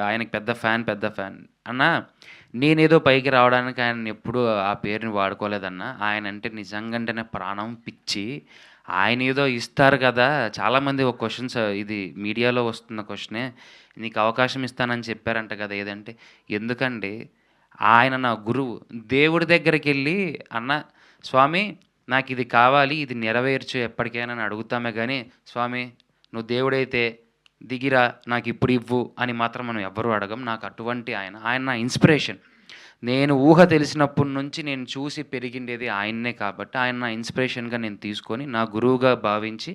ఆయనకి పెద్ద ఫ్యాన్. అన్నా నేనేదో పైకి రావడానికి ఆయనని ఎప్పుడూ ఆ పేరుని వాడుకోలేదన్నా. ఆయనంటే నిజంగంటేనే ప్రాణం, పిచ్చి. ఆయనేదో ఇస్తారు కదా! చాలామంది ఒక క్వెషన్స్ ఇది మీడియాలో వస్తున్న క్వెషనే. "నీకు అవకాశం ఇస్తానని చెప్పారంట కదా!" ఏదంటే, ఎందుకండి? ఆయన నా గురువు. దేవుడి దగ్గరికెళ్ళి, "అన్న స్వామి నాకిది కావాలి. ఇది నెరవేర్చు ఎప్పటికైనా" అని అడుగుతామే గానీ, "స్వామి నువ్వు దేవుడైతే దిగిరా నాకిప్పుడు ఇవ్వు" అని మాత్రం మనం ఎవ్వరూ అడగం. నాకు అటువంటి ఆయన. ఆయన నా ఇన్‌స్పిరేషన్. నేను ఊహ తెలిసినప్పటి నుంచి నేను చూసి పెరిగిండేది ఆయన్నే కాబట్టి, ఆయన నా ఇన్‌స్పిరేషన్‌గా నేను తీసుకొని, నా గురువుగా భావించి,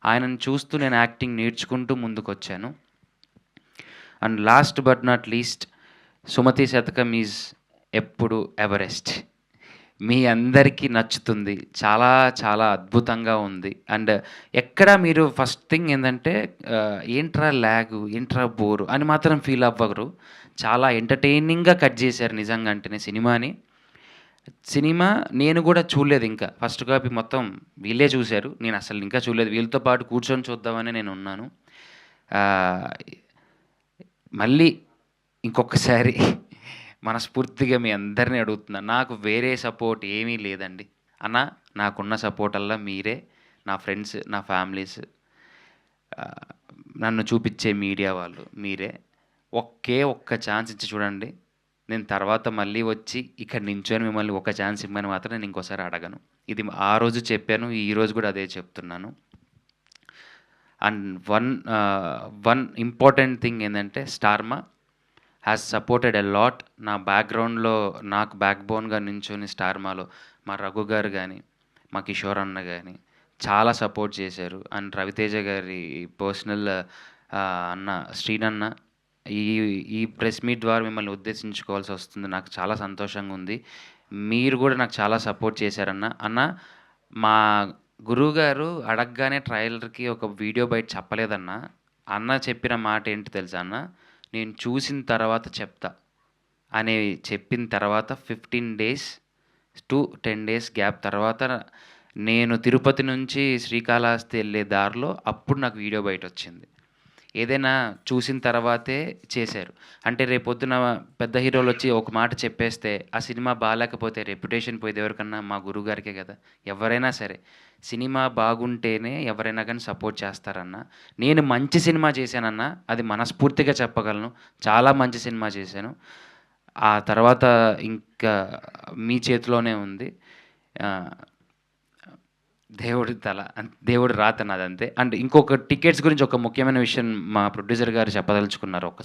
ఆయనను చూస్తూ నేను యాక్టింగ్ నేర్చుకుంటూ ముందుకొచ్చాను. And last but not least 'Sumathi Shatakam' is ఎప్పుడు ఎవరెస్ట్. మీ అందరికీ నచ్చుతుంది. చాలా చాలా అద్భుతంగా ఉంది. అండ్ ఎక్కడ మీరు ఫస్ట్ థింగ్ ఏందంటే ఏంట్రా లాగు, ఏంట్రా బోరు అని మాత్రం ఫీల్ అవ్వరు. చాలా ఎంటర్‌టైనింగ్‌గా కట్ జేశారు నిజంగా అంటేనే సినిమాని. సినిమా నేను గూడా చూడలేదింకా. ఫస్ట్ కాపీ మొత్తం వీళ్ళే చూసారు. నేనసలు ఇంకా చూడలేదు. వీళ్ళతో పాటు కూర్చొని చూద్దామనే నేనున్నాను. ఆహ్, మళ్ళీ ఇంకొకసారి మనస్ఫూర్తిగా మీ అందరిని అడుగుతున్నాను. నాకు వేరే సపోర్ట్ ఏమీ లేదండి. అన్న నాకున్న సపోర్టల్లా మీరే, నా ఫ్రెండ్స్, నా ఫ్యామిలీస్, ఆహ్, నన్ను చూపిచ్చే మీడియా వాళ్ళు మీరే. ఒకే ఒక్క ఛాన్స్ ఇచ్చి చూడండి. నేను తర్వాత మళ్ళీ వచ్చి ఇక్కడ నించొని మిమ్మల్ని ఒక ఛాన్స్ ఇమ్మని మాత్రం నేను ఇంకోసారి అడగను. ఇది ఆ రోజు చెప్పాను. ఈరోజు కూడా అదే చెప్తున్నాను. అండ్ వన్ ఇంపార్టెంట్ థింగ్ ఏందంటే Star Maa has supported a lot. నా బ్యాక్‌గ్రౌండ్‌లో నాకు బ్యాక్‌బోన్‌గా నించొని స్టార్మాలో మా రఘు గారు గానీ, మా కిషోర్ అన్న గానీ చాలా సపోర్ట్ చేశారు. అండ్ రవితేజ గారి పర్సనల్ అన్న శ్రీనన్న ఈ ఈ ప్రెస్ మీట్ ద్వారా మిమ్మల్ని ఉద్దేశించుకోవాల్సొస్తుంది. నాకు చాలా సంతోషంగా ఉంది. మీరు గూడా నాకు చాలా సపోర్ట్ చేశారన్న. అన్న మా గురువుగారు అడగగానే ట్రైలర్‌కి ఒక వీడియో బయట చెప్పలేదన్న. అన్న చెప్పిన మాట ఏంటి తెలుసా అన్న? నేను చూసిన తర్వాత చెప్తా అని చెప్పిన తర్వాత 15 డేస్ టు 10 డేస్ గ్యాప్ తర్వాత నేను తిరుపతి నుంచి శ్రీకాళహస్తి ఎళ్ళే దారిలో అప్పుడు నాకు వీడియో బయటొచ్చింది. ఏదైనా చూసిన తర్వాతే చేశారు. అంటే రేపొద్దున పెద్ద హీరోలొచ్చి ఒక మాట చెప్పేస్తే, ఆ సినిమా బాలేకపోతే రెప్యుటేషన్ పోయేది ఎవరికన్నా? మా గురువుగారికే గదా! ఎవరైనా సరే. సినిమా బాగుంటేనే ఎవరైనా గానీ సపోర్ట్ చేస్తారన్న. నేను మంచి సినిమా చేశానన్న. అది మనస్ఫూర్తిగా చెప్పగలను. చాలా మంచి సినిమా చేశాను. ఆ తర్వాత ఇంకా మీ చేతిలోనే ఉంది. ఆహ్, దేవుడి తల. దేవుడి రాత నాదంతే. అండ్ ఇంకొక టికెట్స్ గురించి ఒక ముఖ్యమైన విషయం మా ప్రొడ్యూసర్ గారు చెప్పదలుచుకున్నారు ఒక్కసారి.